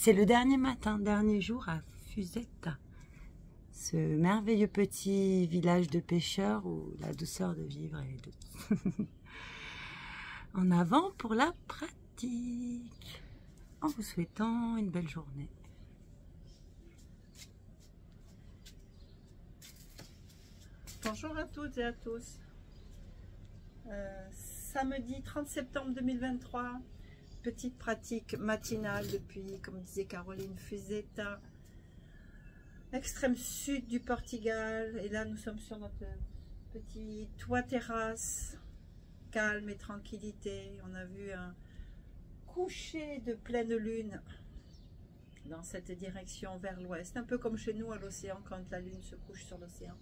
c'est le dernier matin, dernier jour à Fusetta, ce merveilleux petit village de pêcheurs où la douceur de vivre est douce. En avant pour la pratique, en vous souhaitant une belle journée. Bonjour à toutes et à tous. Samedi 30 septembre 2023, petite pratique matinale depuis, comme disait Caroline, Fusetta, extrême sud du Portugal. Et là, nous sommes sur notre petit toit terrasse, calme et tranquillité. On a vu un coucher de pleine lune dans cette direction vers l'ouest, un peu comme chez nous à l'océan quand la lune se couche sur l'océan.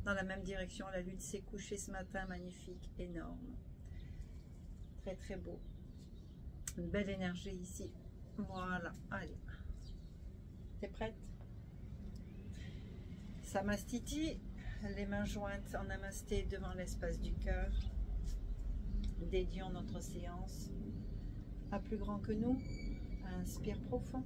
Dans la même direction, la lune s'est couchée ce matin, magnifique, énorme. Très très beau. Une belle énergie ici. Voilà, allez. T'es prête? Samastiti, les mains jointes en namasté devant l'espace du cœur. Dédions notre séance à plus grand que nous. Inspire profond.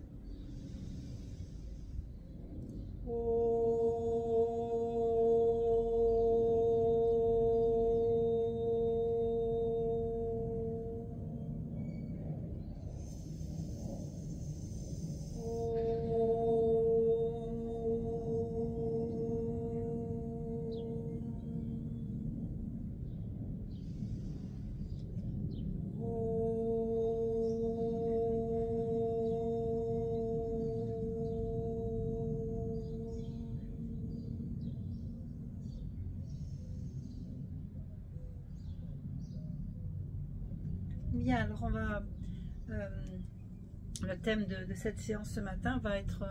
Bien, alors on va... le thème de cette séance ce matin va être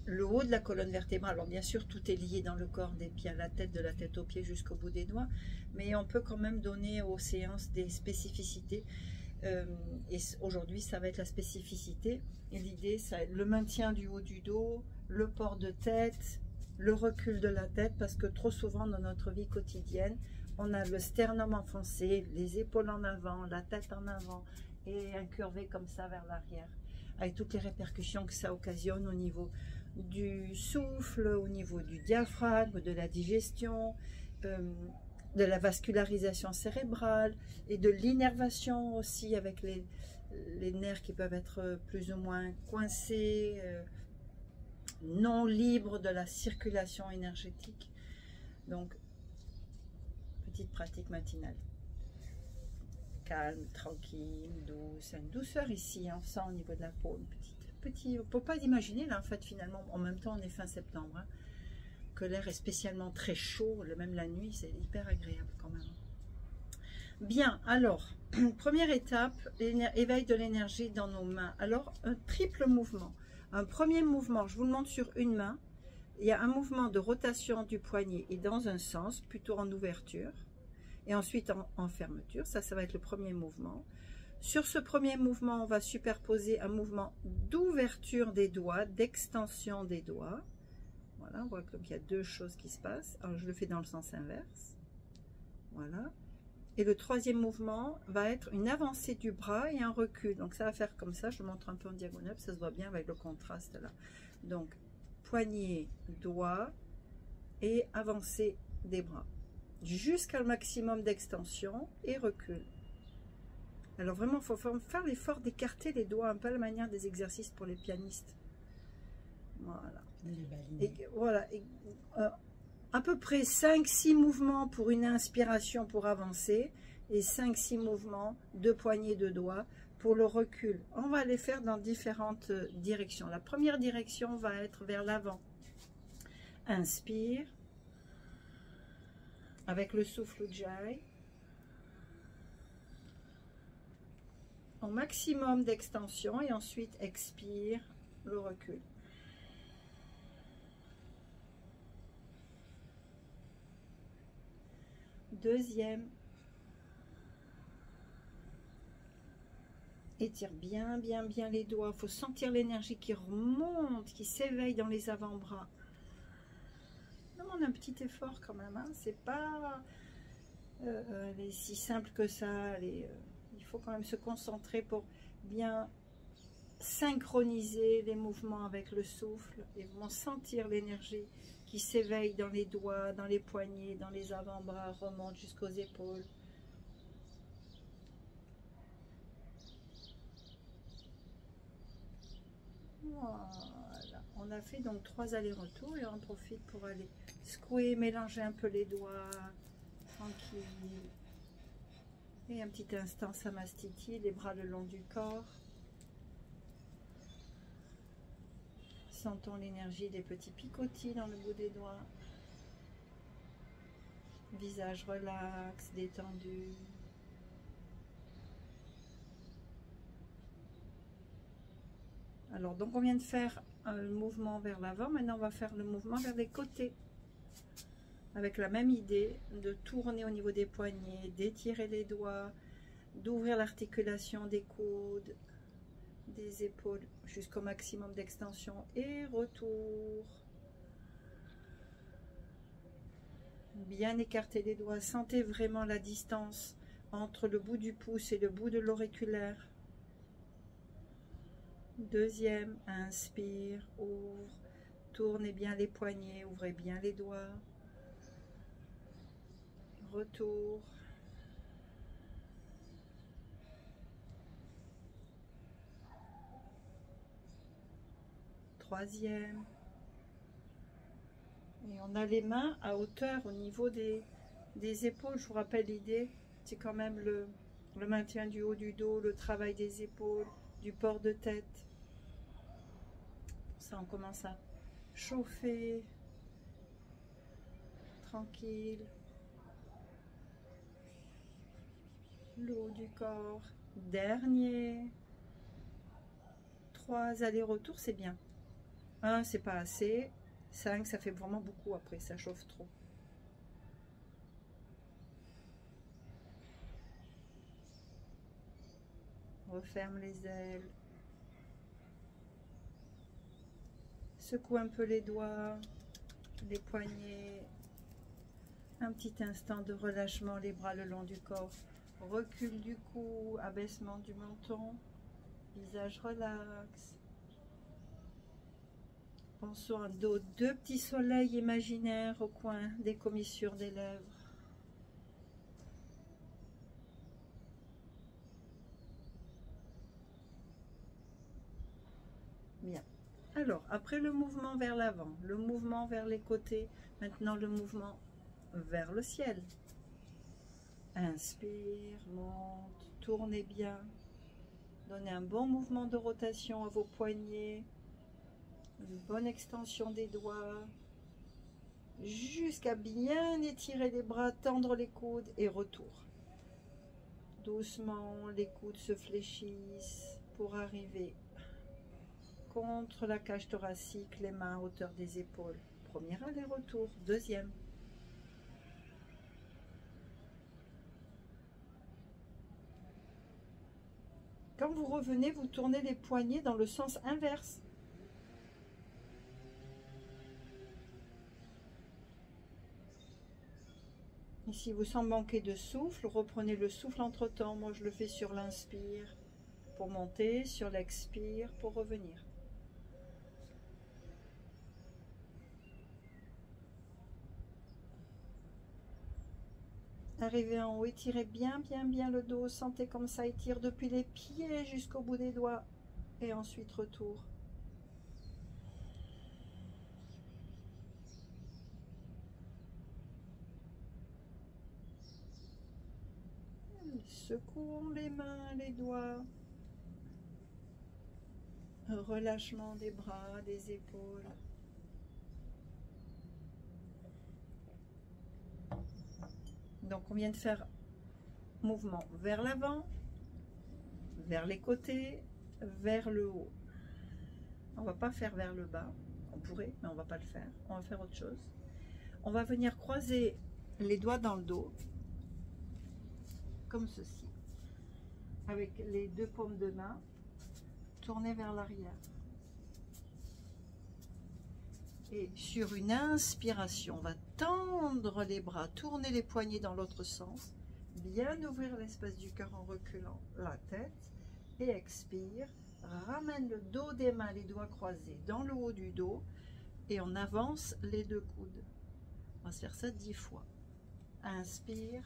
le haut de la colonne vertébrale. Alors bien sûr, tout est lié dans le corps, des pieds à la tête, de la tête aux pieds jusqu'au bout des doigts, mais on peut quand même donner aux séances des spécificités. Et aujourd'hui, ça va être la spécificité. Et l'idée, c'est le maintien du haut du dos, le port de tête, le recul de la tête, parce que trop souvent dans notre vie quotidienne, on a le sternum enfoncé, les épaules en avant, la tête en avant et incurvé comme ça vers l'arrière, avec toutes les répercussions que ça occasionne au niveau du souffle, au niveau du diaphragme, de la digestion, de la vascularisation cérébrale et de l'innervation aussi, avec les nerfs qui peuvent être plus ou moins coincés, non libres de la circulation énergétique. Donc, petite pratique matinale. Calme, tranquille, douce. Une douceur ici, hein, on sent au niveau de la peau, on ne peut pas imaginer là en fait finalement, en même temps on est fin septembre, hein, que l'air est spécialement très chaud, même la nuit, c'est hyper agréable quand même. Bien, alors, première étape, éveil de l'énergie dans nos mains. Alors, un triple mouvement. Un premier mouvement, je vous le montre sur une main. Il y a un mouvement de rotation du poignet et dans un sens, plutôt en ouverture. Et ensuite en fermeture. Ça va être le premier mouvement. Sur ce premier mouvement, on va superposer un mouvement d'ouverture des doigts, d'extension des doigts. Voilà, on voit qu'il y a deux choses qui se passent. Alors, je le fais dans le sens inverse. Voilà. Et le troisième mouvement va être une avancée du bras et un recul. Donc, ça va faire comme ça. Je montre un peu en diagonale, ça se voit bien avec le contraste là. Donc, poignet, doigt et avancée des bras. Jusqu'à le maximum d'extension et recul. Alors vraiment, il faut faire l'effort d'écarter les doigts, un peu à la manière des exercices pour les pianistes. Voilà. Et voilà. À peu près 5-6 mouvements pour une inspiration pour avancer et 5-6 mouvements de poignées de doigts pour le recul. On va les faire dans différentes directions. La première direction va être vers l'avant. Inspire. Avec le souffle Ujjayi. Au maximum d'extension et ensuite expire le recul. Deuxième. Étire bien les doigts. Il faut sentir l'énergie qui remonte, qui s'éveille dans les avant-bras. Demande un petit effort quand même. Hein. C'est pas si simple que ça. Il faut quand même se concentrer pour bien synchroniser les mouvements avec le souffle et vraiment sentir l'énergie qui s'éveille dans les doigts, dans les poignets, dans les avant-bras, remonte jusqu'aux épaules. Voilà, on a fait donc 3 allers-retours et on en profite pour aller secouer, mélanger un peu les doigts, tranquille. Et un petit instant samastiti, les bras le long du corps. Sentons l'énergie des petits picotis dans le bout des doigts. Visage relax, détendu. Alors, donc on vient de faire un mouvement vers l'avant. Maintenant, on va faire le mouvement vers les côtés. Avec la même idée de tourner au niveau des poignets, d'étirer les doigts, d'ouvrir l'articulation des coudes, des épaules jusqu'au maximum d'extension et retour. Bien écarter les doigts. Sentez vraiment la distance entre le bout du pouce et le bout de l'auriculaire. Deuxième, inspire, ouvre, tournez bien les poignets, ouvrez bien les doigts. Retour. Troisième. Et on a les mains à hauteur au niveau des épaules. Je vous rappelle l'idée, c'est quand même le maintien du haut du dos, le travail des épaules, du port de tête. Pour ça, on commence à chauffer. Tranquille. Le haut du corps. Dernier. 3 allers-retours, c'est bien. 1, c'est pas assez. 5, ça fait vraiment beaucoup après, ça chauffe trop. Referme les ailes. Secoue un peu les doigts, les poignets. Un petit instant de relâchement, les bras le long du corps. Recul du cou, abaissement du menton. Visage relax. Pensons à 2 petits soleils imaginaires au coin des commissures des lèvres. Bien. Alors, après le mouvement vers l'avant, le mouvement vers les côtés, maintenant le mouvement vers le ciel. Inspire, monte, tournez bien. Donnez un bon mouvement de rotation à vos poignets. Une bonne extension des doigts. Jusqu'à bien étirer les bras, tendre les coudes et retour. Doucement, les coudes se fléchissent pour arriver contre la cage thoracique, les mains à hauteur des épaules. Premier aller-retour, deuxième. Quand vous revenez, vous tournez les poignets dans le sens inverse. Et si vous sentez manquer de souffle, reprenez le souffle entre-temps. Moi, je le fais sur l'inspire pour monter, sur l'expire pour revenir. Arrivez en haut, étirez bien le dos. Sentez comme ça étire depuis les pieds jusqu'au bout des doigts. Et ensuite, retour. Secouons les mains, les doigts. Relâchement des bras, des épaules. Donc on vient de faire mouvement vers l'avant, vers les côtés, vers le haut. On va pas faire vers le bas. On pourrait, mais on va pas le faire. On va faire autre chose. On va venir croiser les doigts dans le dos, comme ceci, avec les 2 paumes de main tournées vers l'arrière. Et sur une inspiration, on va tendre les bras, tourner les poignets dans l'autre sens, bien ouvrir l'espace du cœur en reculant la tête, et expire, ramène le dos des mains, les doigts croisés dans le haut du dos et on avance les deux coudes. On va se faire ça 10 fois. Inspire.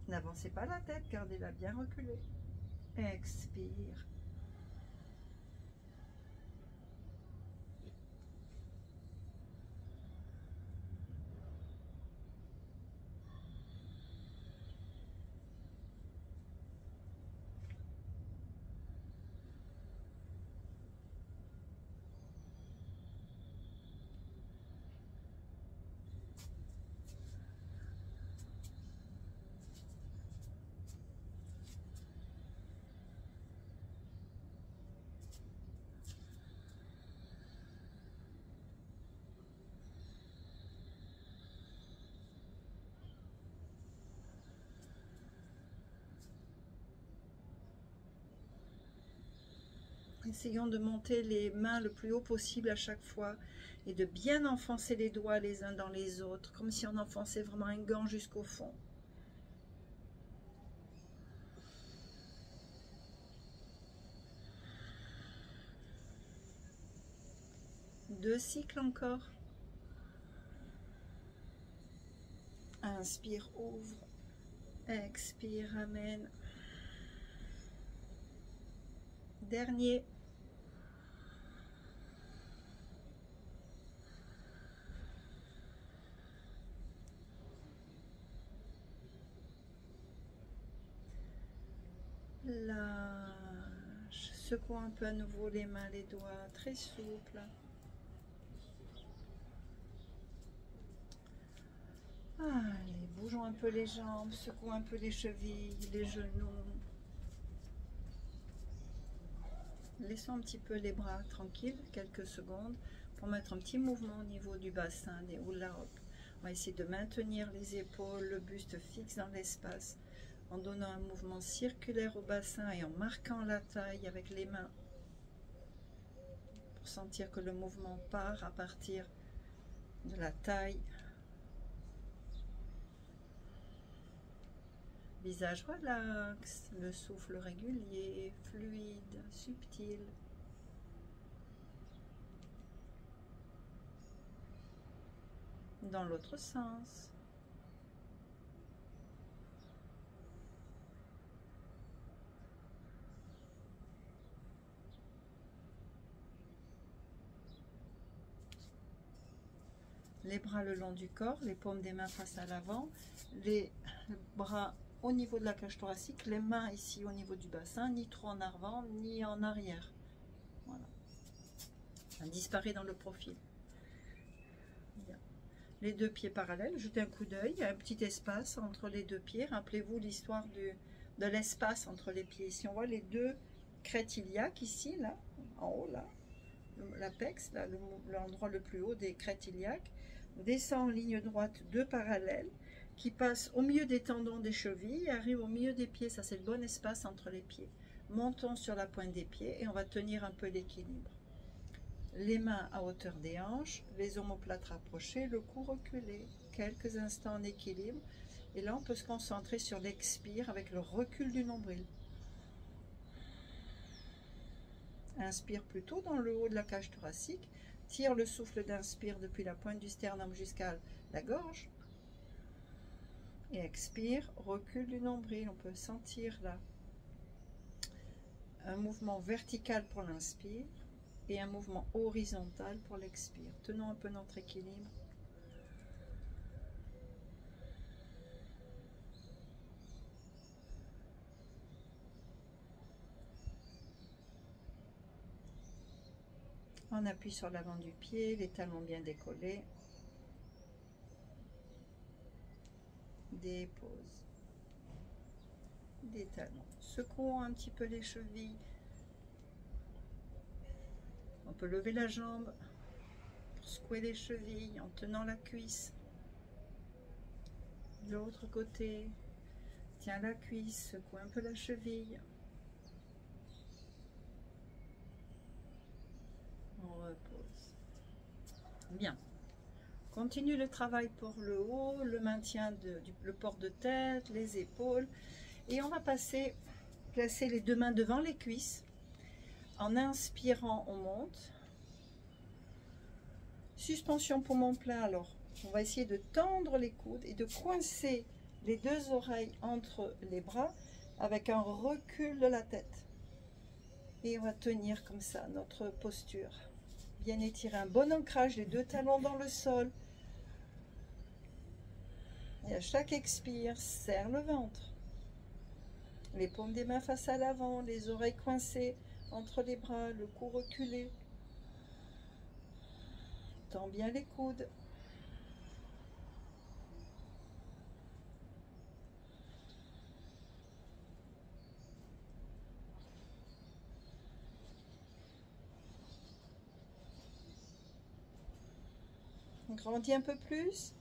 N'avancez pas la tête, gardez-la bien reculée. Expire. Essayons de monter les mains le plus haut possible à chaque fois et de bien enfoncer les doigts les uns dans les autres, comme si on enfonçait vraiment un gant jusqu'au fond. 2 cycles encore. Inspire, ouvre. Expire, amène. Dernier. Lâche. Secoue un peu à nouveau les mains, les doigts, très souple. Allez, bougeons un peu les jambes, secouons un peu les chevilles, les genoux. Laissons un petit peu les bras tranquilles, quelques secondes, pour mettre un petit mouvement au niveau du bassin, des hula-hoop. On va essayer de maintenir les épaules, le buste fixe dans l'espace, en donnant un mouvement circulaire au bassin et en marquant la taille avec les mains, pour sentir que le mouvement part à partir de la taille. Visage relax, le souffle régulier, fluide, subtil. Dans l'autre sens. Les bras le long du corps, les paumes des mains face à l'avant, les bras au niveau de la cage thoracique, les mains ici au niveau du bassin, ni trop en avant ni en arrière. Voilà. Ça disparaît dans le profil. Bien. Les deux pieds parallèles, jetez un coup d'œil, il y a un petit espace entre les deux pieds. Rappelez-vous l'histoire de l'espace entre les pieds. Ici on voit les deux crêtes iliaques ici, là, en haut, là, l'apex, là, l'endroit le plus haut des crêtes iliaques. On descend en ligne droite, deux parallèles, qui passe au milieu des tendons des chevilles et arrive au milieu des pieds. Ça, c'est le bon espace entre les pieds. Montons sur la pointe des pieds et on va tenir un peu l'équilibre. Les mains à hauteur des hanches, les omoplates rapprochées, le cou reculé. Quelques instants en équilibre. Et là, on peut se concentrer sur l'expire avec le recul du nombril. Inspire plutôt dans le haut de la cage thoracique. Tire le souffle d'inspire depuis la pointe du sternum jusqu'à la gorge. Et expire, recul du nombril. On peut sentir là un mouvement vertical pour l'inspire et un mouvement horizontal pour l'expire. Tenons un peu notre équilibre. On appuie sur l'avant du pied, les talons bien décollés. Dépose. Des talons. Secouons un petit peu les chevilles. On peut lever la jambe pour secouer les chevilles en tenant la cuisse. De l'autre côté, tiens la cuisse, secoue un peu la cheville. On repose. Bien. Continue le travail pour le haut, le maintien le port de tête, les épaules. Et on va passer placer les deux mains devant les cuisses. En inspirant, on monte. Suspension poumon plein. Alors, on va essayer de tendre les coudes et de coincer les deux oreilles entre les bras avec un recul de la tête. Et on va tenir comme ça notre posture. Bien étirer, un bon ancrage, les deux talons dans le sol. Et à chaque expire, serre le ventre. Les paumes des mains face à l'avant, les oreilles coincées entre les bras, le cou reculé. Tends bien les coudes. On grandit un peu plus.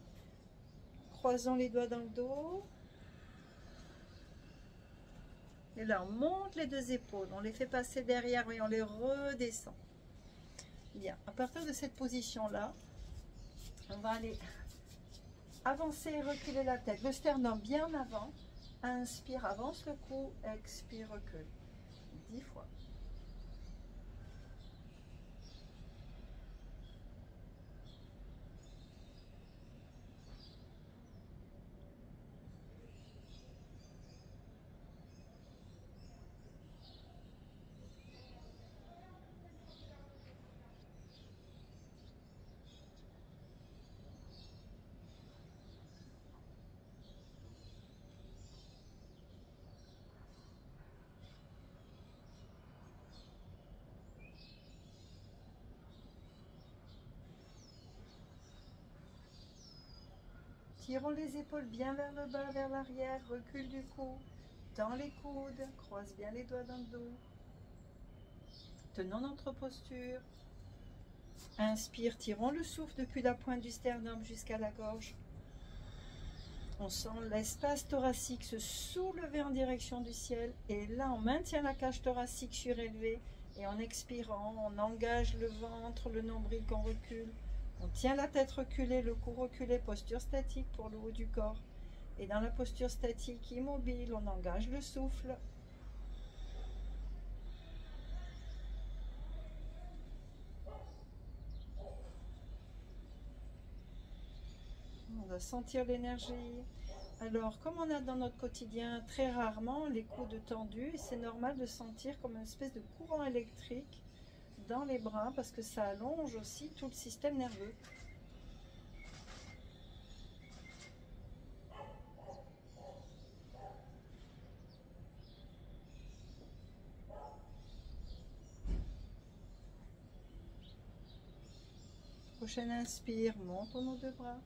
Croisons les doigts dans le dos. Et là, on monte les deux épaules. On les fait passer derrière et on les redescend. Bien. À partir de cette position-là, on va aller avancer et reculer la tête. Le sternum bien avant. Inspire, avance le cou. Expire, recule. 10 fois. Tirons les épaules bien vers le bas, vers l'arrière, recul du cou, tends les coudes, croise bien les doigts dans le dos. Tenons notre posture. Inspire, tirons le souffle depuis la pointe du sternum jusqu'à la gorge. On sent l'espace thoracique se soulever en direction du ciel. Et là, on maintient la cage thoracique surélevée. Et en expirant, on engage le ventre, le nombril qu'on recule. On tient la tête reculée, le cou reculé, posture statique pour le haut du corps. Et dans la posture statique immobile, on engage le souffle. On va sentir l'énergie. Alors, comme on a dans notre quotidien très rarement les coudes tendus, c'est normal de sentir comme une espèce de courant électrique dans les bras parce que ça allonge aussi tout le système nerveux. Prochaine inspire, montons nos deux bras.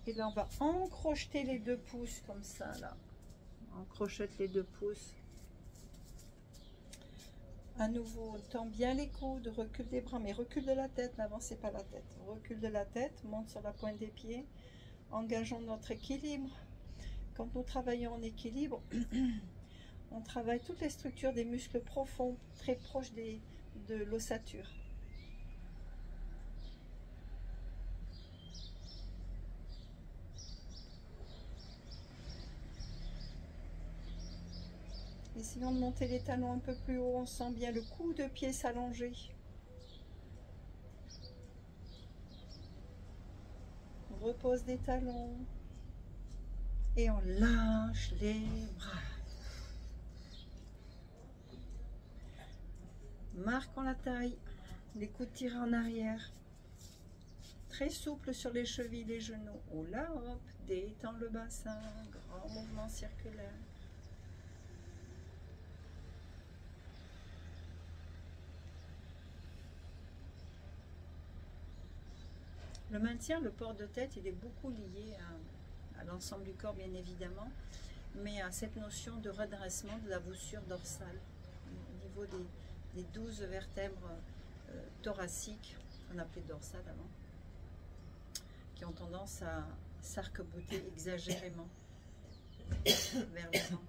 Et là, on va encrocheter les deux pouces comme ça, là. On crochette les deux pouces. À nouveau, tend bien les coudes, recule des bras, mais recule de la tête, n'avancez pas la tête. Recule de la tête, monte sur la pointe des pieds. Engageons notre équilibre. Quand nous travaillons en équilibre, on travaille toutes les structures des muscles profonds, très proches de l'ossature. Essayons de monter les talons un peu plus haut, on sent bien le cou de pied s'allonger. On repose des talons et on lâche les bras. Marquons la taille, les coudes tirés en arrière. Très souple sur les chevilles, les genoux. Oh là, hop, détends le bassin, grand mouvement circulaire. Le maintien, le port de tête, il est beaucoup lié à l'ensemble du corps, bien évidemment, mais à cette notion de redressement de la voussure dorsale, au niveau des 12 vertèbres thoraciques, qu'on appelait dorsales avant, qui ont tendance à s'arc-bouter exagérément vers l'avant.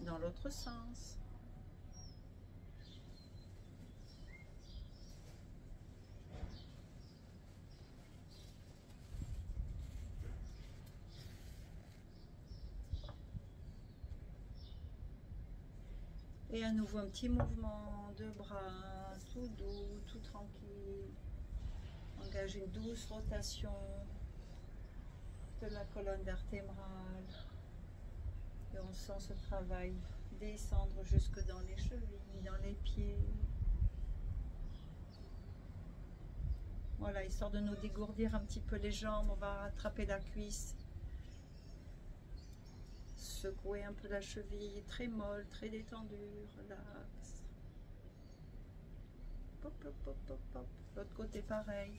Dans l'autre sens. Et à nouveau un petit mouvement de bras, tout doux, tout tranquille. Engage une douce rotation de la colonne vertébrale. Et on sent ce travail descendre jusque dans les chevilles, dans les pieds. Voilà, histoire de nous dégourdir un petit peu les jambes, on va attraper la cuisse. Secouer un peu la cheville, très molle, très détendue, relax. Pop, pop, pop, pop, pop. L'autre côté pareil.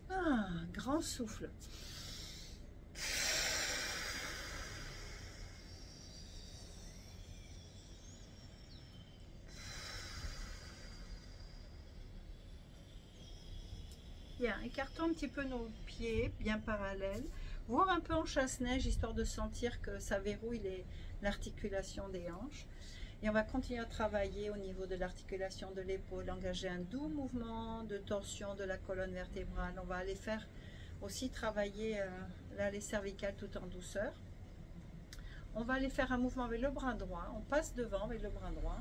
Ah, grand souffle. Bien, écartons un petit peu nos pieds, bien parallèles, voire un peu en chasse-neige, histoire de sentir que ça verrouille l'articulation des hanches. Et on va continuer à travailler au niveau de l'articulation de l'épaule, engager un doux mouvement de torsion de la colonne vertébrale. On va aller faire aussi travailler là, les cervicales tout en douceur. On va aller faire un mouvement avec le bras droit, on passe devant avec le bras droit.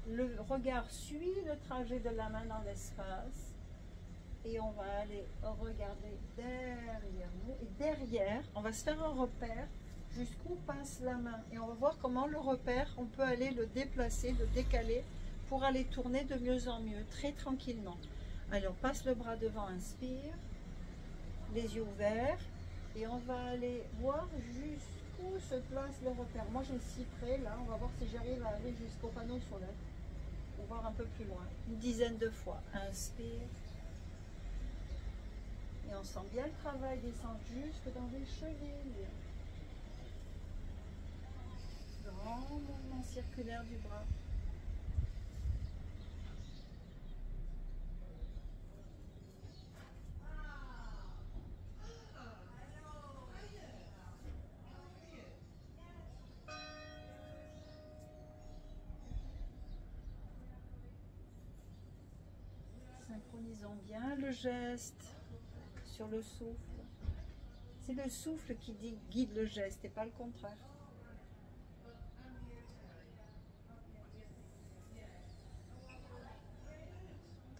Le regard suit le trajet de la main dans l'espace. Et on va aller regarder derrière nous. Et derrière, on va se faire un repère jusqu'où passe la main. Et on va voir comment le repère, on peut aller le déplacer, le décaler pour aller tourner de mieux en mieux, très tranquillement. Allez, on passe le bras devant, inspire, les yeux ouverts. Et on va aller voir jusqu'où se place le repère. Moi, j'ai le cyprès, là. On va voir si j'arrive à aller jusqu'au panneau solaire. Pour voir un peu plus loin. Une dizaine de fois. Inspire. Et on sent bien le travail descendre jusque dans les chevilles. Grand mouvement circulaire du bras. Synchronisons bien le geste sur le souffle. C'est le souffle qui guide le geste et pas le contraire.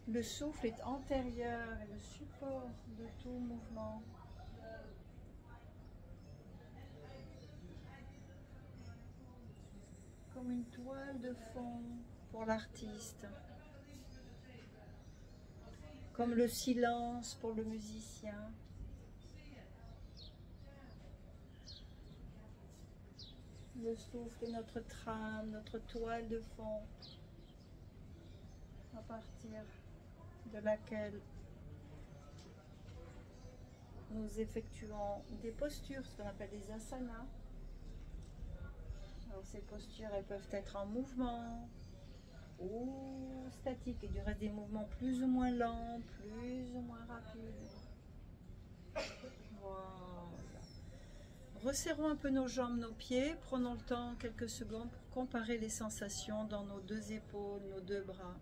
Le souffle est antérieur et le support de tout mouvement. Comme une toile de fond pour l'artiste. Comme le silence pour le musicien. Le souffle est notre trame, notre toile de fond, à partir de laquelle nous effectuons des postures, ce qu'on appelle des asanas. Alors ces postures, elles peuvent être en mouvement ou statiques, et du reste des mouvements plus ou moins lents, plus ou moins rapides. Voilà. Resserrons un peu nos jambes, nos pieds, prenons le temps, quelques secondes, pour comparer les sensations dans nos deux épaules, nos deux bras.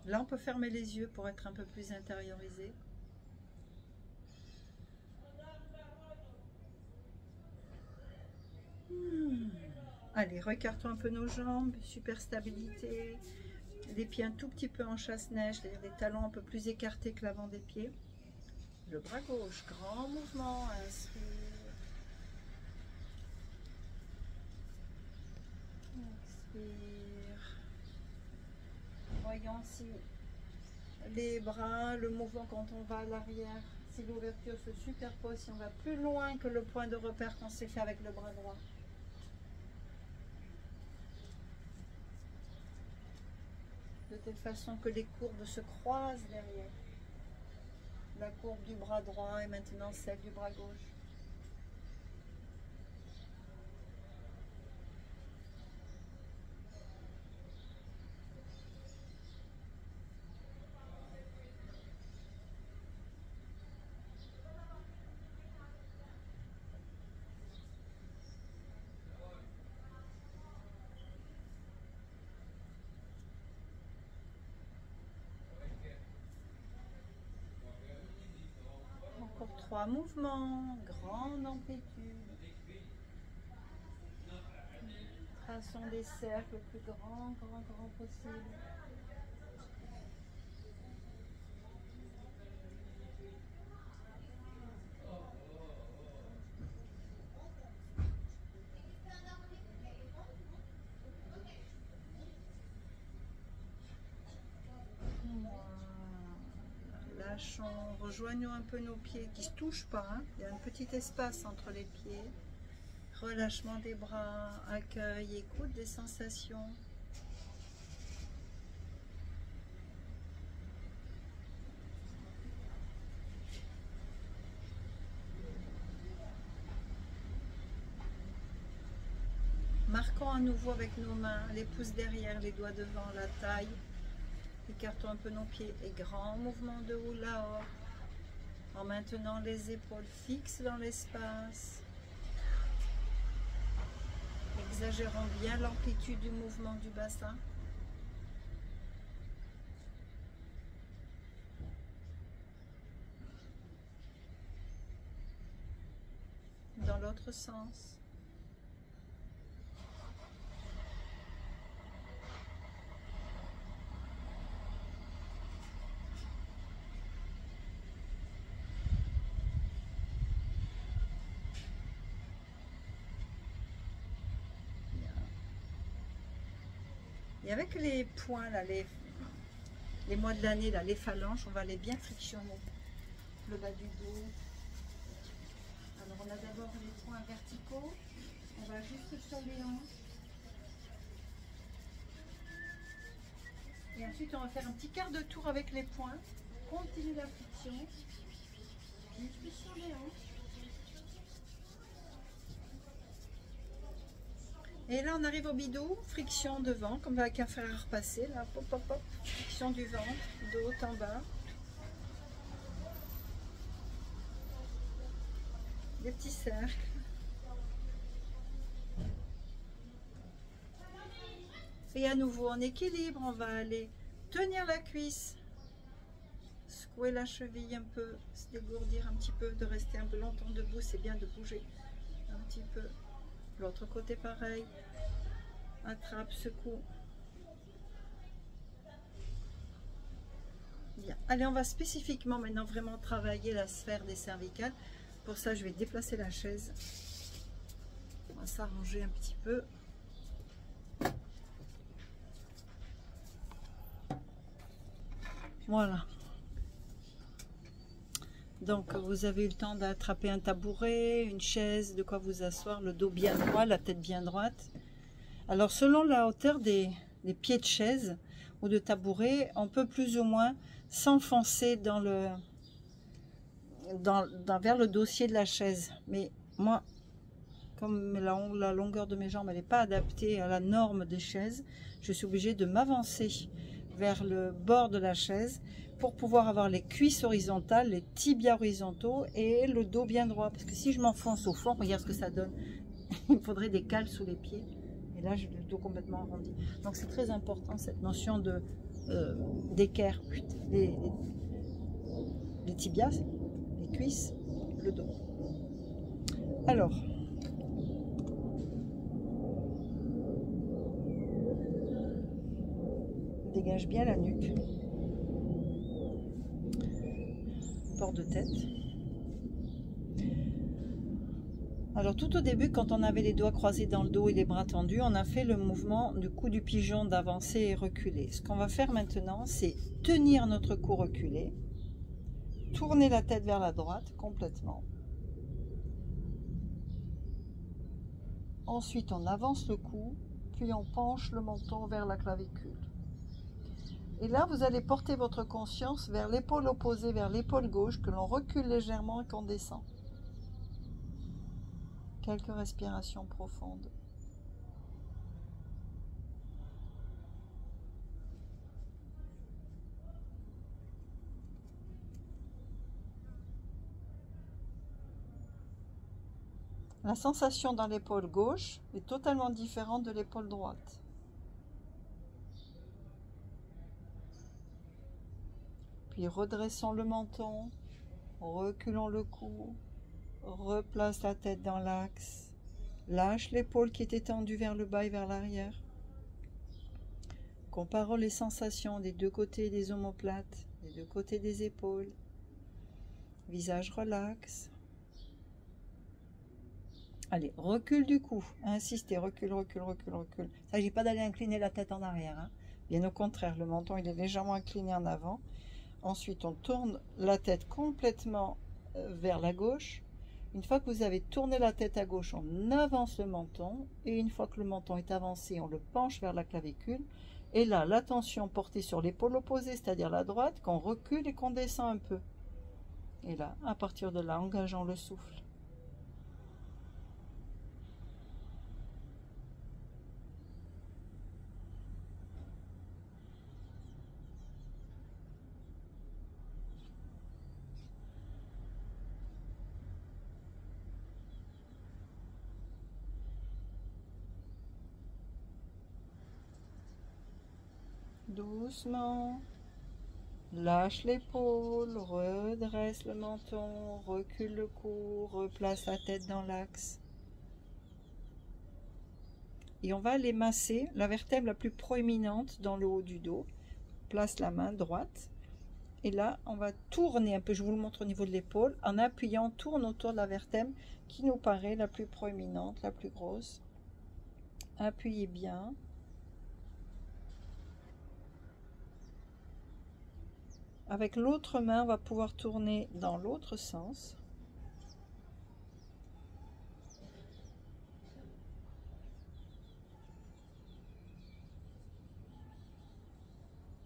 Là, on peut fermer les yeux pour être un peu plus intériorisé. Allez, recartons un peu nos jambes, super stabilité. Les pieds un tout petit peu en chasse-neige, c'est-à-dire les talons un peu plus écartés que l'avant des pieds. Le bras gauche, grand mouvement, inspire. Expire. Voyons si les bras, le mouvement quand on va à l'arrière, si l'ouverture se superpose, si on va plus loin que le point de repère qu'on s'est fait avec le bras droit. De telle façon que les courbes se croisent derrière. La courbe du bras droit et maintenant celle du bras gauche. 3 mouvements, grande amplitude. Traçons des cercles le plus grands possible. Lâchons, rejoignons un peu nos pieds qui ne se touchent pas, hein. Il y a un petit espace entre les pieds. Relâchement des bras, accueil, écoute des sensations. Marquons à nouveau avec nos mains, les pouces derrière, les doigts devant, la taille. Écartons un peu nos pieds et grand mouvement de hula hoop en maintenant les épaules fixes dans l'espace. Exagérons bien l'amplitude du mouvement du bassin. Dans l'autre sens. Et avec les poings, là, les mois de l'année, là, les phalanges, on va les bien frictionner. Le bas du dos. Alors on a d'abord les poings verticaux. On va juste sur les hanches. Et ensuite on va faire un petit quart de tour avec les poings. Continue la friction. Puis sur les hanches. Et là on arrive au bidou, friction devant, comme avec un fer à repasser, là, pop, pop, pop, friction du ventre, de haut en bas. Des petits cercles. Et à nouveau en équilibre, on va aller tenir la cuisse, secouer la cheville un peu, se dégourdir un petit peu, de rester un peu longtemps debout, c'est bien de bouger un petit peu. L'autre côté pareil, attrape, secoue. Bien, allez, on va spécifiquement maintenant vraiment travailler la sphère des cervicales. Pour ça, je vais déplacer la chaise. On va s'arranger un petit peu. Voilà. Donc, vous avez eu le temps d'attraper un tabouret, une chaise, de quoi vous asseoir, le dos bien droit, la tête bien droite. Alors, selon la hauteur des pieds de chaise ou de tabouret, on peut plus ou moins s'enfoncer vers le dossier de la chaise. Mais moi, comme la longueur de mes jambes n'est pas adaptée à la norme des chaises, je suis obligée de m'avancer vers le bord de la chaise pour pouvoir avoir les cuisses horizontales, les tibias horizontaux et le dos bien droit. Parce que si je m'enfonce au fond, regarde ce que ça donne. Il me faudrait des cales sous les pieds. Et là, j'ai le dos complètement arrondi. Donc c'est très important cette notion d'équerre. Les tibias, les cuisses, le dos. Alors, dégage bien la nuque. Port de tête. Alors tout au début, quand on avait les doigts croisés dans le dos et les bras tendus, on a fait le mouvement du cou du pigeon d'avancer et reculer. Ce qu'on va faire maintenant, c'est tenir notre cou reculé, tourner la tête vers la droite complètement. Ensuite, on avance le cou, puis on penche le menton vers la clavicule. Et là, vous allez porter votre conscience vers l'épaule opposée, vers l'épaule gauche, que l'on recule légèrement et qu'on descend. Quelques respirations profondes. La sensation dans l'épaule gauche est totalement différente de l'épaule droite. Puis redressons le menton, reculons le cou, replace la tête dans l'axe, lâche l'épaule qui est étendue vers le bas et vers l'arrière. Comparons les sensations des deux côtés des omoplates, des deux côtés des épaules. Visage relax. Allez, recule du cou. Insistez, recule, recule, recule, recule. Il ne s'agit pas d'aller incliner la tête en arrière, hein. Bien au contraire, le menton il est légèrement incliné en avant. Ensuite, on tourne la tête complètement vers la gauche. Une fois que vous avez tourné la tête à gauche, on avance le menton. Et une fois que le menton est avancé, on le penche vers la clavicule. Et là, l'attention portée sur l'épaule opposée, c'est-à-dire la droite, qu'on recule et qu'on descend un peu. Et là, à partir de là, engageons le souffle. Doucement, lâche l'épaule, redresse le menton, recule le cou, replace la tête dans l'axe. Et on va aller masser la vertèbre la plus proéminente dans le haut du dos. Place la main droite. Et là, on va tourner un peu, je vous le montre au niveau de l'épaule, en appuyant, on tourne autour de la vertèbre qui nous paraît la plus proéminente, la plus grosse. Appuyez bien. Avec l'autre main, on va pouvoir tourner dans l'autre sens.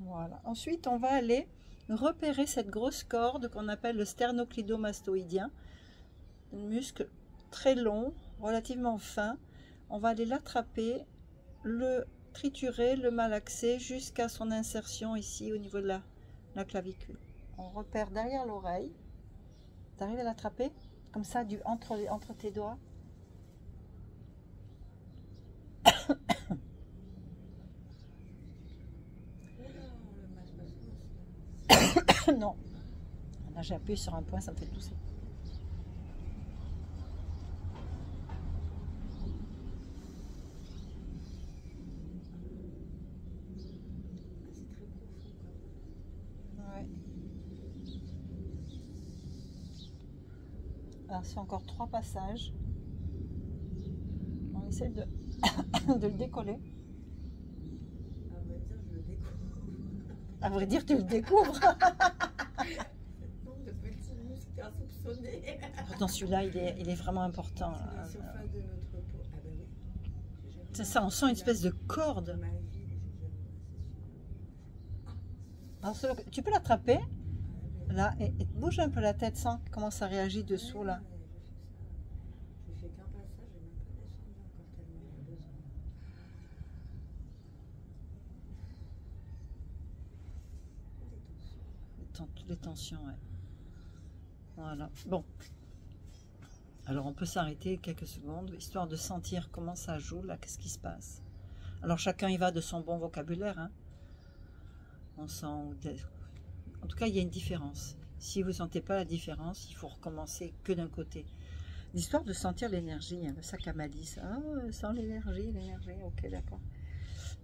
Voilà. Ensuite, on va aller repérer cette grosse corde qu'on appelle le sternocleidomastoïdien. Un muscle très long, relativement fin. On va aller l'attraper, le triturer, le malaxer jusqu'à son insertion ici au niveau de la clavicule. On repère derrière l'oreille. Tu arrives à l'attraper comme ça entre tes doigts. Non. Là, j'ai appuyé sur un point, ça me fait tousser. Alors, c'est encore 3 passages. On essaie de, de le décoller. À vrai dire, je le découvre. À vrai dire, tu le découvres. De petits muscles insoupçonnés. Pourtant, celui-là, il est vraiment important. La surface de notre peau. Ah ben oui. C'est ça, on sent une espèce de corde. Alors, tu peux l'attraper là et bouge un peu la tête, sans comment ça réagit dessous là. Je fais qu'un passage, je n'ai même pas descendu encore tellement il y a besoin. Les tensions, ouais. Voilà. Bon. Alors on peut s'arrêter quelques secondes, histoire de sentir comment ça joue là, qu'est-ce qui se passe. Alors chacun y va de son bon vocabulaire, hein. On sent... En tout cas, il y a une différence. Si vous ne sentez pas la différence, il faut recommencer que d'un côté. L'histoire de sentir l'énergie, hein, le sac à malice. Ah, sent l'énergie, ok, d'accord.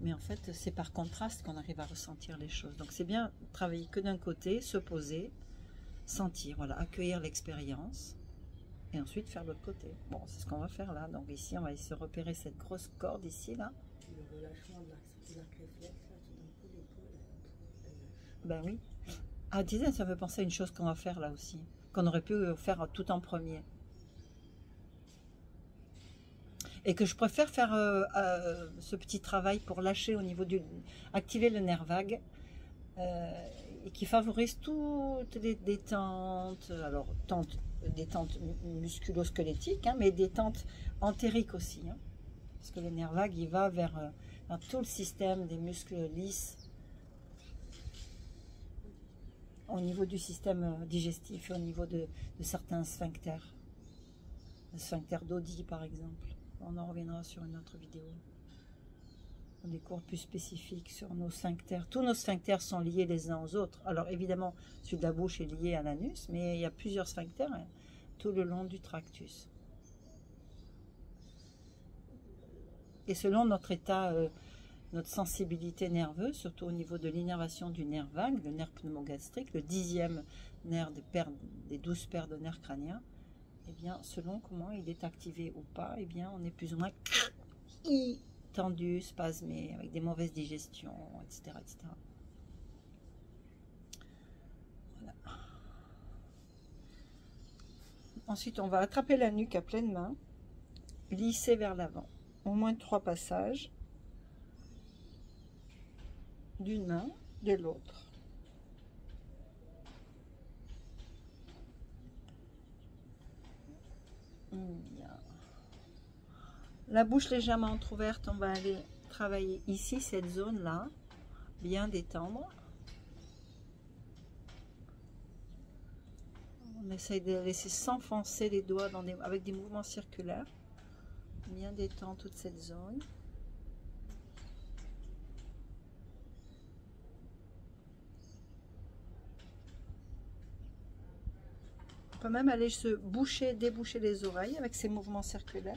Mais en fait, c'est par contraste qu'on arrive à ressentir les choses. Donc c'est bien travailler que d'un côté, se poser, sentir, voilà, accueillir l'expérience, et ensuite faire l'autre côté. Bon, c'est ce qu'on va faire là. Donc ici, on va se repérer cette grosse corde ici, là. Le relâchement de l'arc réflexe, là, tout d'un coup, l'épaule, elle lâche. Ben oui. Ah, disais, ça me fait penser à une chose qu'on va faire là aussi, qu'on aurait pu faire tout en premier. Et que je préfère faire ce petit travail pour lâcher au niveau activer le nerf vague, et qui favorise toutes les détentes, alors détentes musculo-squelettiques, hein, mais détentes entériques aussi, hein, parce que le nerf vague il va vers dans tout le système des muscles lisses, au niveau du système digestif, au niveau de certains sphincters, le sphincter d'Oddi par exemple. On en reviendra sur une autre vidéo. des cours plus spécifiques sur nos sphincters. Tous nos sphincters sont liés les uns aux autres. Alors évidemment, celui de la bouche est lié à l'anus, mais il y a plusieurs sphincters hein, tout le long du tractus. Et selon notre état, notre sensibilité nerveuse, surtout au niveau de l'innervation du nerf vague, le nerf pneumogastrique, le 10e nerf des 12 paires de nerfs crâniens, eh bien, selon comment il est activé ou pas, eh bien, on est plus ou moins tendu, spasmé, avec des mauvaises digestions, etc. etc. Voilà. Ensuite, on va attraper la nuque à pleine main, lisser vers l'avant. Au moins 3 passages d'une main, de l'autre. La bouche légèrement entrouverte, on va aller travailler ici, cette zone-là, bien détendre. On essaye de laisser s'enfoncer les doigts avec des mouvements circulaires. Bien détendre toute cette zone. On peut même aller se boucher, déboucher les oreilles avec ces mouvements circulaires.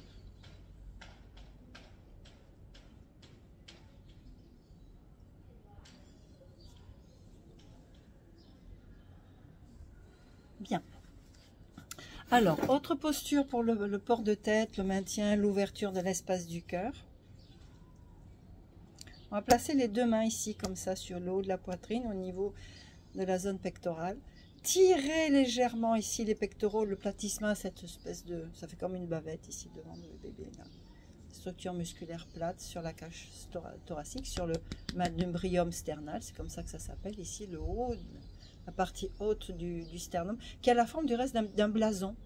Bien. Alors, autre posture pour le port de tête, le maintien, l'ouverture de l'espace du cœur. On va placer les 2 mains ici, comme ça, sur le haut de la poitrine, au niveau de la zone pectorale. Tirez légèrement ici les pectoraux, le platysma, cette espèce de... Ça fait comme une bavette ici devant le bébé. Là. Structure musculaire plate sur la cage thoracique, sur le manubrium sternal, c'est comme ça que ça s'appelle, ici, le haut... La partie haute du sternum, qui a la forme du reste d'un blason.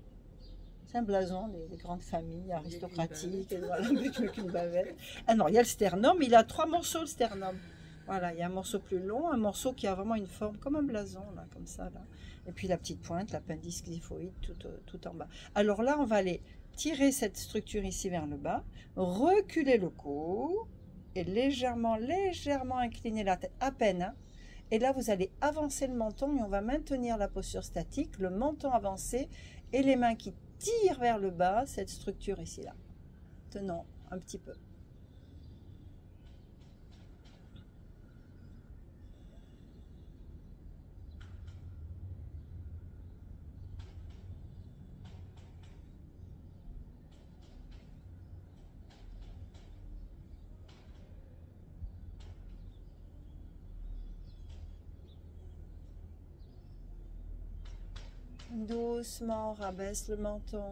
C'est un blason des grandes familles aristocratiques. Voilà, une bavette. Ah non, il y a le sternum, il a 3 morceaux le sternum. Voilà, il y a un morceau plus long, un morceau qui a vraiment une forme comme un blason, là, comme ça. Là. Et puis la petite pointe, l'appendice xiphoïde, tout en bas. Alors là, on va aller tirer cette structure ici vers le bas, reculer le cou et légèrement incliner la tête, à peine. Hein. Et là, vous allez avancer le menton et on va maintenir la posture statique, le menton avancé et les mains qui tirent vers le bas, cette structure ici-là. Tenons un petit peu. Doucement, rabaisse le menton,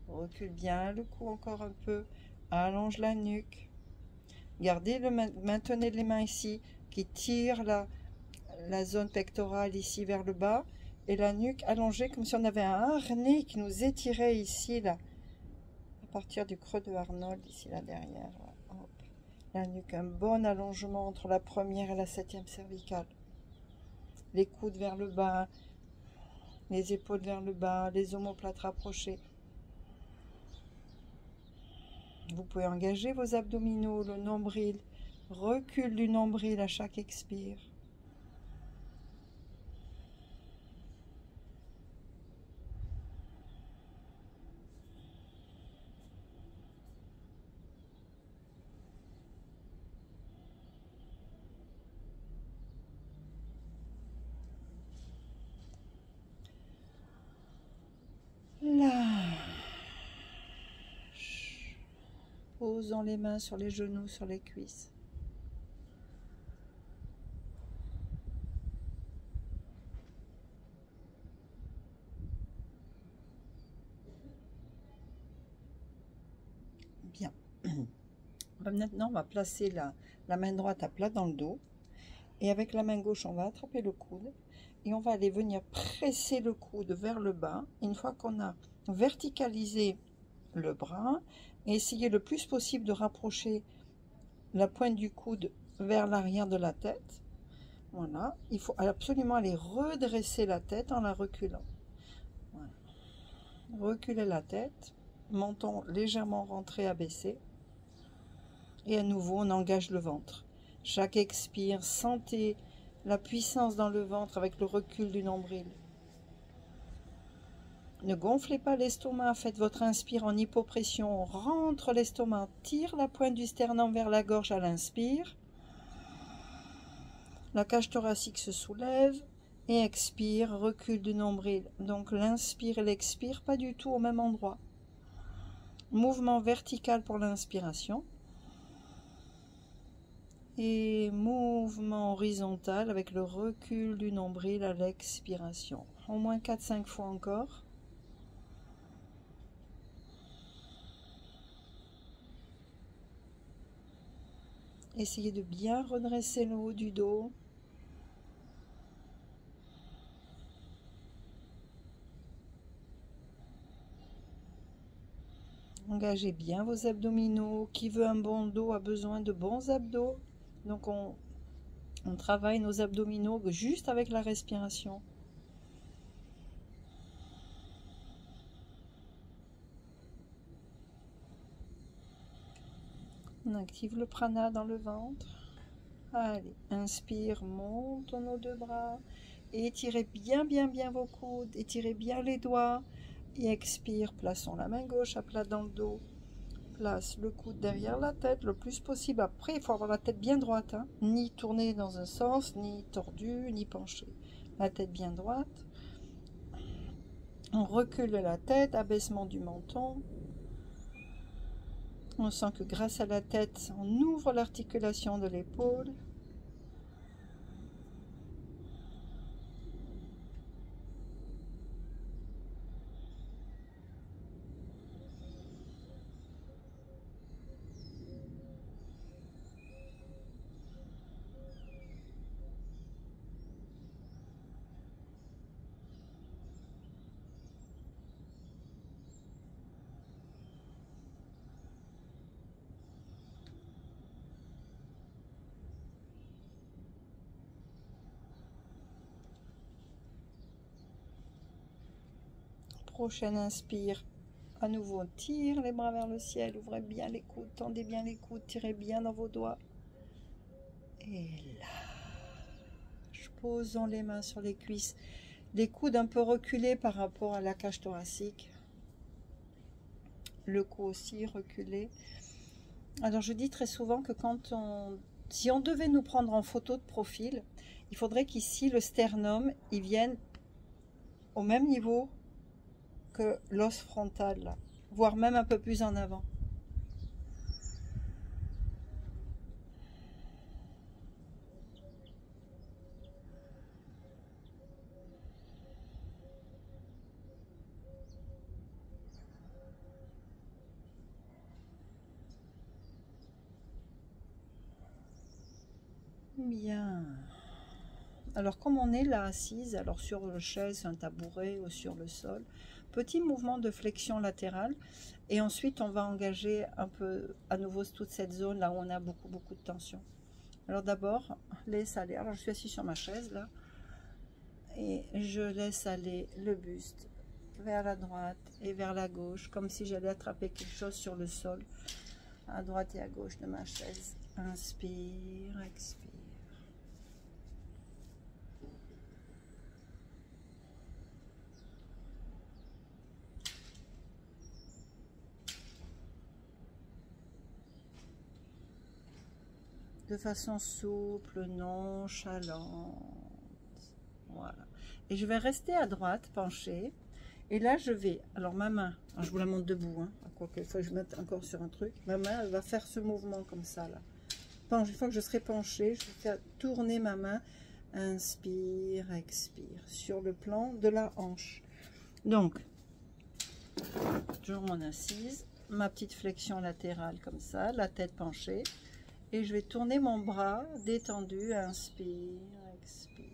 recule bien le cou encore un peu, allonge la nuque. Maintenez les mains ici qui tirent la zone pectorale ici vers le bas et la nuque allongée comme si on avait un harnais qui nous étirait ici là, à partir du creux de Arnold ici là derrière. Hop. La nuque, un bon allongement entre la première et la 7e cervicale. Les coudes vers le bas. Les épaules vers le bas, les omoplates rapprochés. Vous pouvez engager vos abdominaux, le nombril, recul du nombril à chaque expire. Posons les mains sur les genoux, sur les cuisses. Bien. Maintenant, on va placer la main droite à plat dans le dos. Et avec la main gauche, on va attraper le coude. Et on va aller venir presser le coude vers le bas. Une fois qu'on a verticalisé le bras, et essayer le plus possible de rapprocher la pointe du coude vers l'arrière de la tête. Voilà. Il faut absolument aller redresser la tête en la reculant. Voilà. Reculer la tête, menton légèrement rentré, abaissé. Et à nouveau, on engage le ventre. Chaque expire, sentez la puissance dans le ventre avec le recul du nombril. Ne gonflez pas l'estomac, faites votre inspire en hypopression. On rentre l'estomac, tire la pointe du sternum vers la gorge à l'inspire. La cage thoracique se soulève et expire, recul du nombril. Donc l'inspire et l'expire, pas du tout au même endroit. Mouvement vertical pour l'inspiration. Et mouvement horizontal avec le recul du nombril à l'expiration. Au moins 4-5 fois encore. Essayez de bien redresser le haut du dos. Engagez bien vos abdominaux. Qui veut un bon dos a besoin de bons abdos. Donc on travaille nos abdominaux juste avec la respiration. On active le prana dans le ventre. Allez, inspire, monte nos deux bras. Et étirez bien vos coudes. Étirez bien les doigts. Et expire, plaçons la main gauche à plat dans le dos. Place le coude derrière la tête le plus possible. Après, il faut avoir la tête bien droite. Hein. Ni tournée dans un sens, ni tordue, ni penchée. La tête bien droite. On recule la tête, abaissement du menton. On sent que grâce à la tête, on ouvre l'articulation de l'épaule. Prochaine inspire, à nouveau tire les bras vers le ciel, ouvrez bien les coudes, tendez bien les coudes, tirez bien dans vos doigts. Et lâche, posons les mains sur les cuisses, les coudes un peu reculés par rapport à la cage thoracique, le cou aussi reculé. Alors je dis très souvent que si on devait nous prendre en photo de profil, il faudrait qu'ici le sternum il vienne au même niveau que l'os frontal, là, voire même un peu plus en avant. Bien. Alors comme on est là assise, alors sur une chaise, un tabouret ou sur le sol, petit mouvement de flexion latérale et ensuite on va engager un peu à nouveau toute cette zone là où on a beaucoup de tension. Alors d'abord, laisse aller, alors je suis assise sur ma chaise là et je laisse aller le buste vers la droite et vers la gauche comme si j'allais attraper quelque chose sur le sol à droite et à gauche de ma chaise. Inspire, expire. De façon souple, nonchalante. Voilà. Et je vais rester à droite, penchée. Et là, je vais... Alors, ma main, je vous la montre debout. Hein, quoique, il faut que je mette encore sur un truc. Ma main, elle va faire ce mouvement comme ça, là. Une fois que je serai penchée, je vais faire tourner ma main. Inspire, expire. Sur le plan de la hanche. Donc, toujours mon assise. Ma petite flexion latérale comme ça. La tête penchée. Et je vais tourner mon bras détendu, inspire, expire.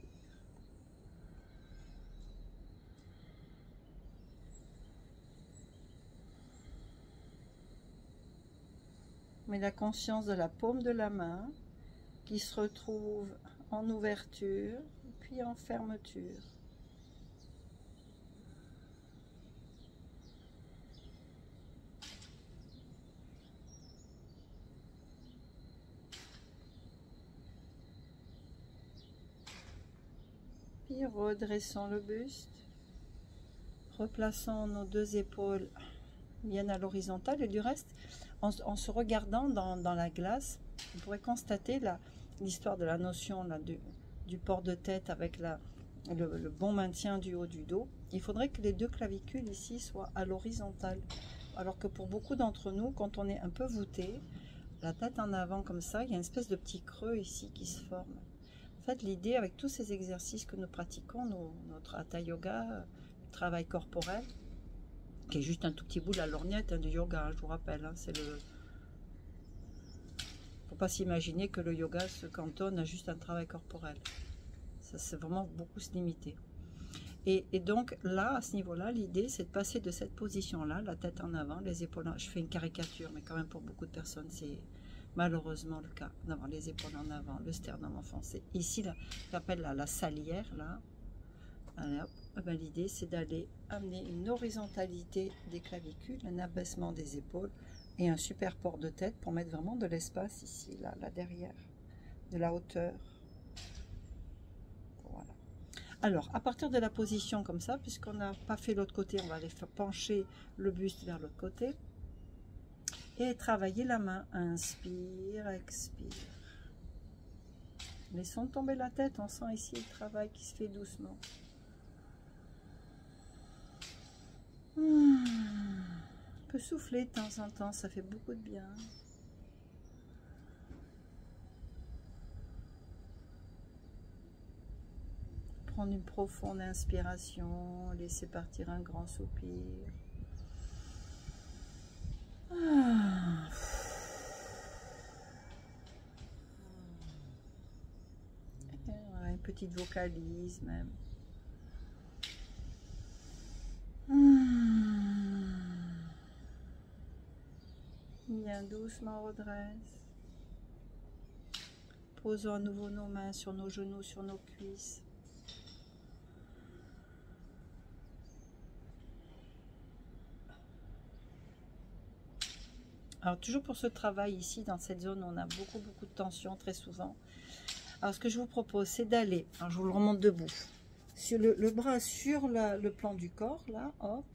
Mais la conscience de la paume de la main qui se retrouve en ouverture, puis en fermeture. inspire, redressons le buste. Replaçons nos deux épaules bien à l'horizontale et du reste, en se regardant dans la glace, on pourrait constater l'histoire de la notion là, du port de tête avec le bon maintien du haut du dos. Il faudrait que les deux clavicules ici soient à l'horizontale. Alors que pour beaucoup d'entre nous, quand on est un peu voûté, la tête en avant comme ça, il y a une espèce de petit creux ici qui se forme. En fait, l'idée avec tous ces exercices que nous pratiquons, notre Hatha Yoga, le travail corporel, qui est juste un tout petit bout de la lorgnette du yoga, hein, je vous rappelle. Hein, faut pas s'imaginer que le yoga se cantonne à juste un travail corporel. Ça, c'est vraiment beaucoup se limiter. Et donc là, à ce niveau-là, l'idée, c'est de passer de cette position-là, la tête en avant, les épaules en... Je fais une caricature, mais quand même pour beaucoup de personnes, c'est malheureusement le cas. D'avoir les épaules en avant, le sternum enfoncé. Ici, là, j'appelle la salière, là. Alors, ben, l'idée, c'est d'aller amener une horizontalité des clavicules, un abaissement des épaules et un super port de tête pour mettre vraiment de l'espace ici, là derrière, de la hauteur. Voilà. Alors, à partir de la position comme ça, puisqu'on n'a pas fait l'autre côté, on va aller faire pencher le buste vers l'autre côté et travailler la main. Inspire, expire. Laissons tomber la tête, on sent ici le travail qui se fait doucement. On peut souffler de temps en temps, ça fait beaucoup de bien. Prendre une profonde inspiration, laisser partir un grand soupir. Voilà, une petite vocalise même. Bien doucement redresse. Posons à nouveau nos mains sur nos genoux, sur nos cuisses. Alors toujours pour ce travail ici, dans cette zone, on a beaucoup de tension très souvent. Alors ce que je vous propose, c'est d'aller, je vous le remonte debout, sur le bras sur le plan du corps, là, hop.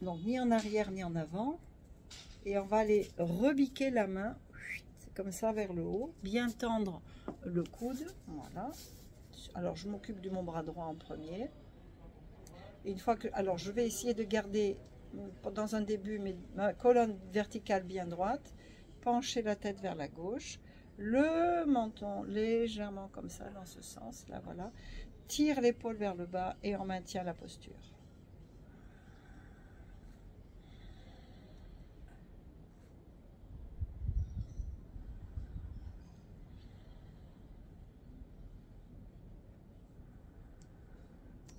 Donc ni en arrière ni en avant. Et on va aller rebiquer la main, comme ça vers le haut, bien tendre le coude, voilà. Alors je m'occupe de mon bras droit en premier. Et une fois que, alors je vais essayer de garder dans un début ma colonne verticale bien droite, pencher la tête vers la gauche, le menton légèrement comme ça dans ce sens, là voilà, tire l'épaule vers le bas et on maintient la posture.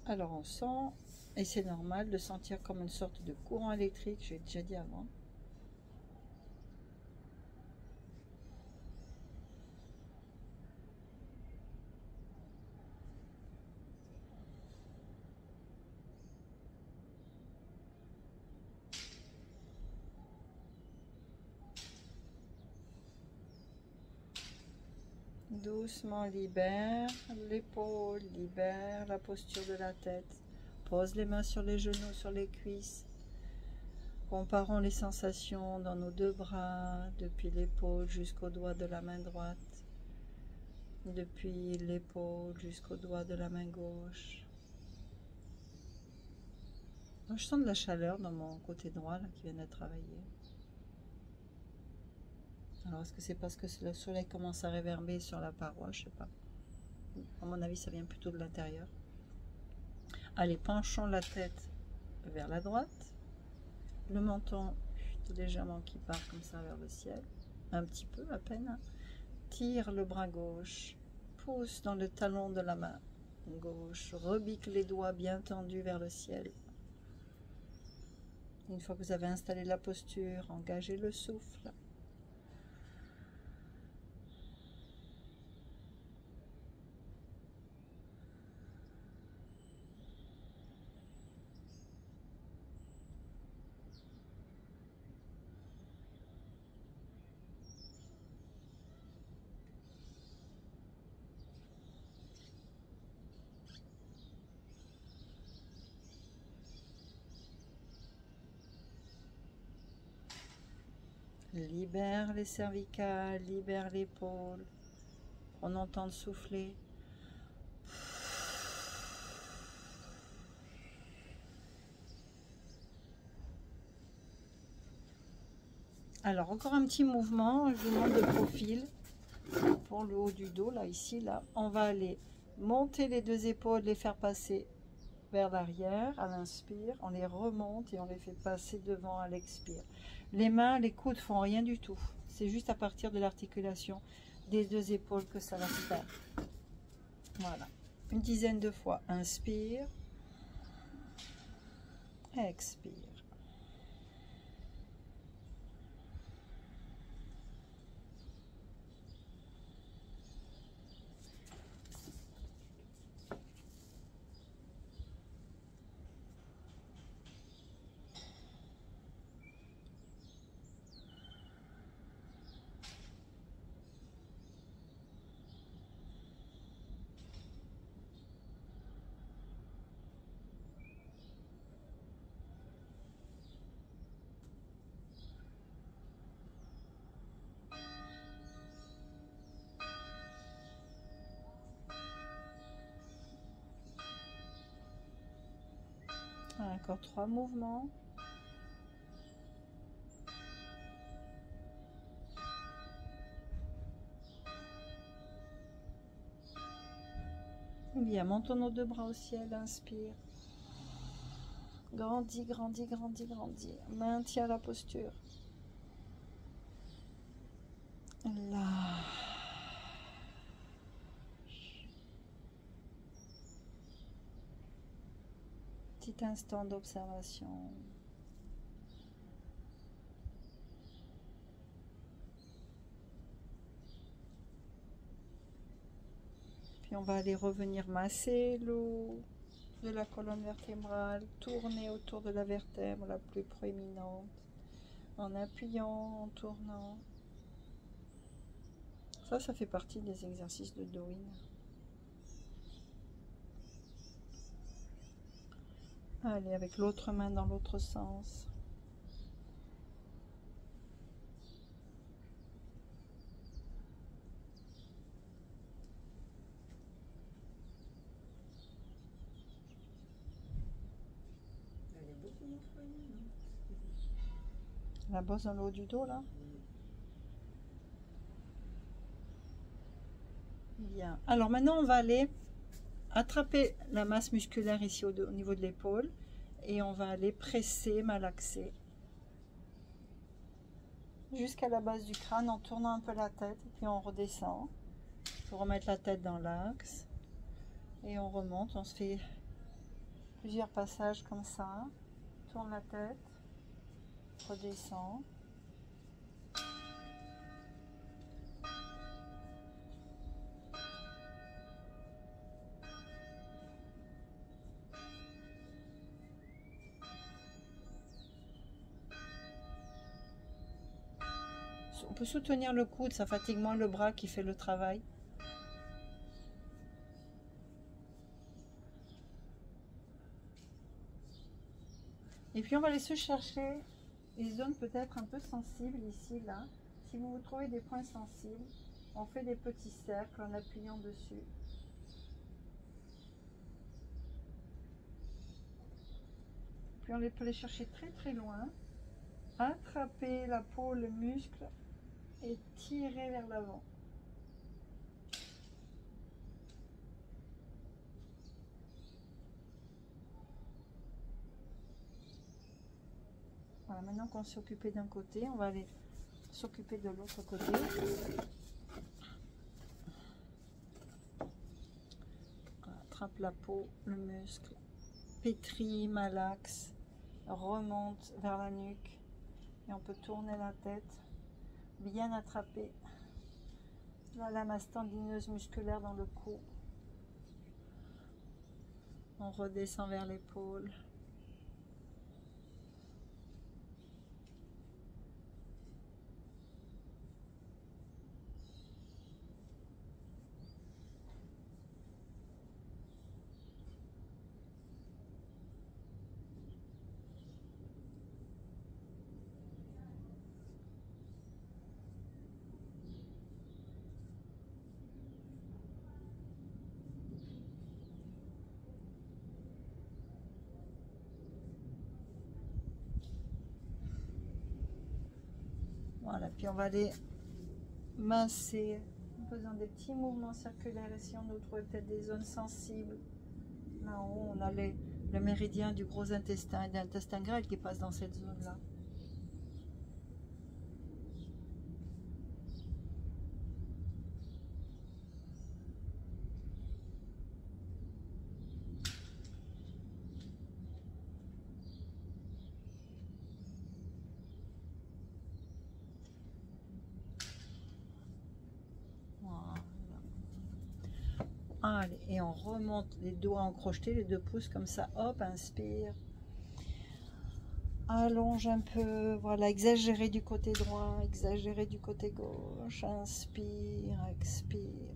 Alors on sent, et c'est normal de sentir comme une sorte de courant électrique, j'ai déjà dit avant. Doucement libère l'épaule, libère la posture de la tête. Pose les mains sur les genoux, sur les cuisses. Comparons les sensations dans nos deux bras, depuis l'épaule jusqu'au doigt de la main droite, depuis l'épaule jusqu'au doigt de la main gauche. Je sens de la chaleur dans mon côté droit là, qui vient d'être travaillé. Alors, est-ce que c'est parce que le soleil commence à réverber sur la paroi? Je sais pas. À mon avis, ça vient plutôt de l'intérieur. Allez, penchons la tête vers la droite. Le menton légèrement qui part comme ça vers le ciel. Un petit peu, à peine. Tire le bras gauche. Pousse dans le talon de la main gauche. Rebique les doigts bien tendus vers le ciel. Une fois que vous avez installé la posture, engagez le souffle. Libère les cervicales, libère l'épaule. On entend le souffler. Alors, encore un petit mouvement, je vous montre de profil pour le haut du dos, là, ici, là. On va aller monter les deux épaules, les faire passer vers l'arrière à l'inspire. On les remonte et on les fait passer devant à l'expire. Les mains, les coudes font rien du tout. C'est juste à partir de l'articulation des deux épaules que ça va se faire. Voilà. Une dizaine de fois. Inspire. Expire. Encore 3 mouvements. Bien, montons nos deux bras au ciel, inspire. Grandis, grandis, grandis, grandis. Maintiens la posture. Là. Petit instant d'observation. Puis on va aller revenir masser l'eau de la colonne vertébrale, tourner autour de la vertèbre la plus proéminente, en appuyant, en tournant. Ça fait partie des exercices de Doin. Allez, avec l'autre main dans l'autre sens. Elle est beaucoup moins soignée, non? La bosse dans le haut du dos, là. Bien. Alors maintenant, on va aller attraper la masse musculaire ici au niveau de l'épaule et on va aller presser, malaxer jusqu'à la base du crâne en tournant un peu la tête et puis on redescend pour remettre la tête dans l'axe et on remonte. On se fait plusieurs passages comme ça. Tourne la tête, redescend. On peut soutenir le coude, ça fatigue moins le bras qui fait le travail. Et puis on va aller se chercher les zones peut-être un peu sensibles ici, là. Si vous trouvez des points sensibles, on fait des petits cercles en appuyant dessus. Puis on peut les chercher très très loin. Attraper la peau, le muscle et tirer vers l'avant. Voilà, maintenant qu'on s'est occupé d'un côté, on va aller s'occuper de l'autre côté. Attrape la peau, le muscle, pétrit, malaxe, remonte vers la nuque et on peut tourner la tête, bien attraper la masse tendineuse musculaire dans le cou. On redescend vers l'épaule. Voilà, puis on va aller masser en faisant des petits mouvements circulaires. Ici, on nous trouve peut-être des zones sensibles. Là en haut, on a le méridien du gros intestin et de l'intestin grêle qui passe dans cette zone-là. Allez, et on remonte les doigts en crocheté, les 2 pouces comme ça, hop, inspire. Allonge un peu, voilà, exagérer du côté droit, exagérer du côté gauche, inspire, expire.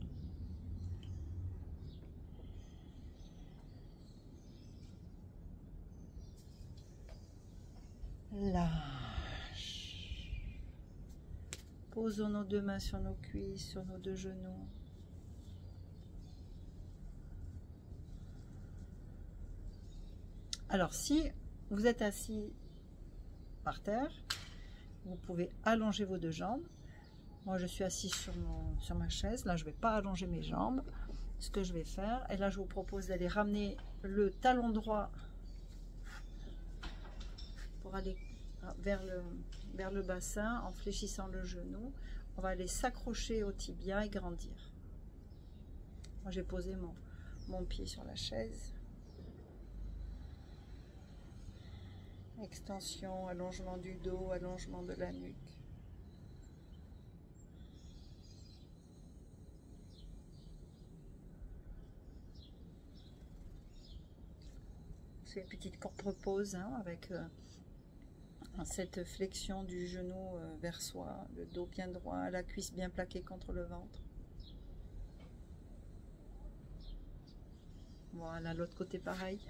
Lâche. Posons nos 2 mains sur nos cuisses, sur nos 2 genoux. Alors, si vous êtes assis par terre, vous pouvez allonger vos 2 jambes. Moi, je suis assise sur ma chaise. Là, je ne vais pas allonger mes jambes. Ce que je vais faire, et là, je vous propose d'aller ramener le talon droit pour aller vers le bassin en fléchissant le genou. On va aller s'accrocher au tibia et grandir. Moi, j'ai posé mon pied sur la chaise. Extension, allongement du dos, allongement de la nuque. C'est une petite courte pause avec cette flexion du genou vers soi, le dos bien droit, la cuisse bien plaquée contre le ventre. Voilà, l'autre côté pareil.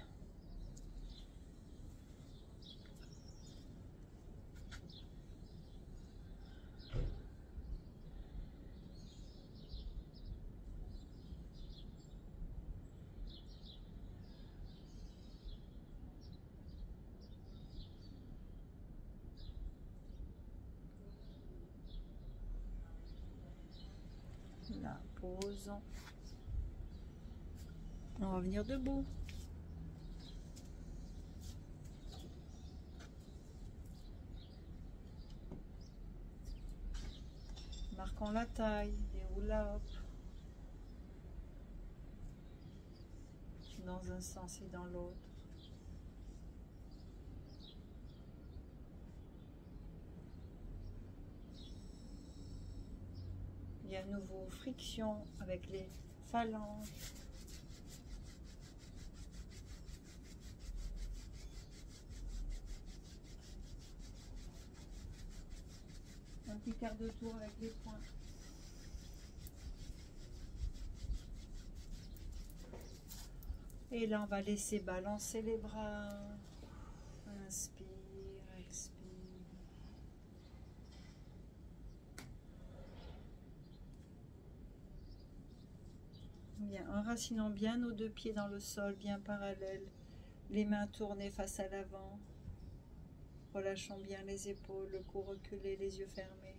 La pause. On va venir debout. Marquons la taille, déroule-la dans un sens et dans l'autre. Il y a à nouveau friction avec les phalanges. Un petit quart de tour avec les poings. Et là, on va laisser balancer les bras. Inspire, expire. Bien, enracinons bien nos 2 pieds dans le sol, bien parallèles. Les mains tournées face à l'avant. Relâchons bien les épaules, le cou reculé, les yeux fermés.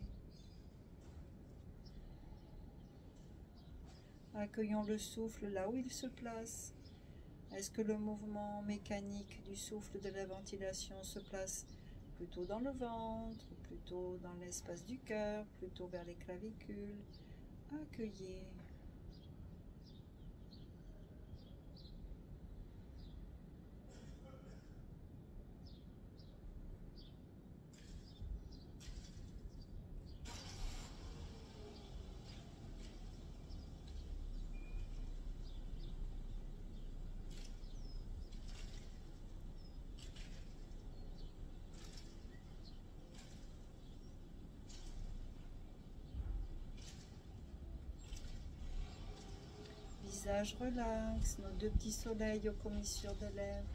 Accueillons le souffle là où il se place. Est-ce que le mouvement mécanique du souffle de la ventilation se place plutôt dans le ventre, plutôt dans l'espace du cœur, plutôt vers les clavicules? Accueillez. Visage relax, nos 2 petits soleils aux commissures des lèvres.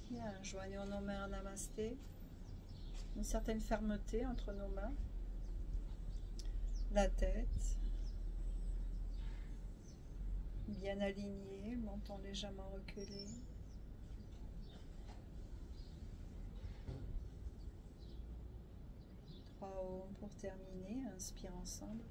Bien, joignons nos mains en namasté. Une certaine fermeté entre nos mains. La tête. bien aligné, menton légèrement reculé. Trois ohms pour terminer, inspire ensemble.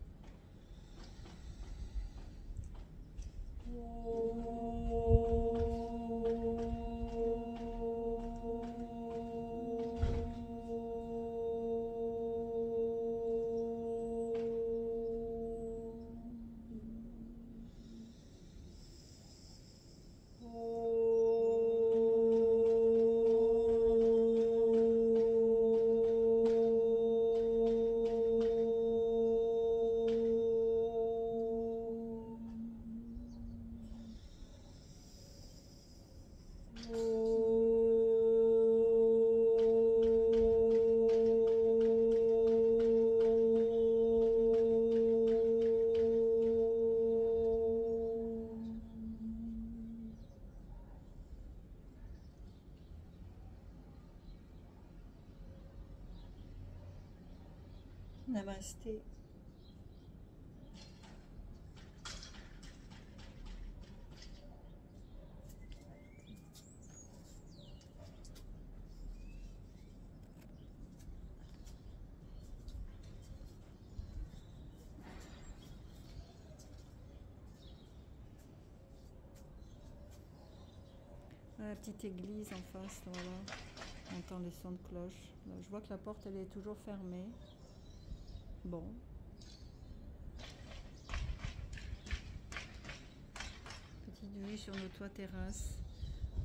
Namasté. La petite église en face, voilà. On entend les sons de cloche. Là, je vois que la porte, elle est toujours fermée. Bon. Petite vue sur nos toits terrasses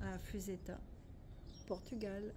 à Fuseta, Portugal.